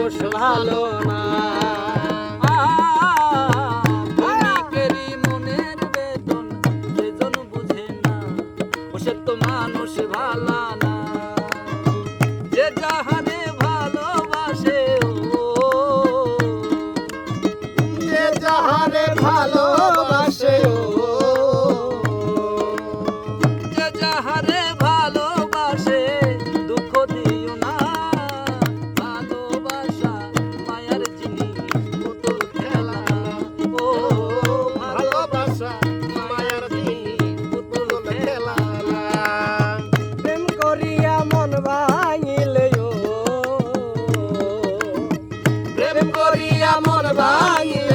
মানুষ ভালো না। প্রেমিকেরই মনের বেদন যেজন বুঝে না, সে তো মানুষ ভালো না। যে যাহারে ভালোবাসে, যে যাহারে ভালোবাসে, যে যাহারে ভালোবাসে দুঃখ দিও না। ভালোবাসা মায়ার জিনিস, পুতুল খেলা। ও ভালোবাসা মায়ার জিনিস, পুতুল খেলা না। প্রেম করিয়া মন ভাঙিলে, প্রেম করিয়া মন ভাঙিলে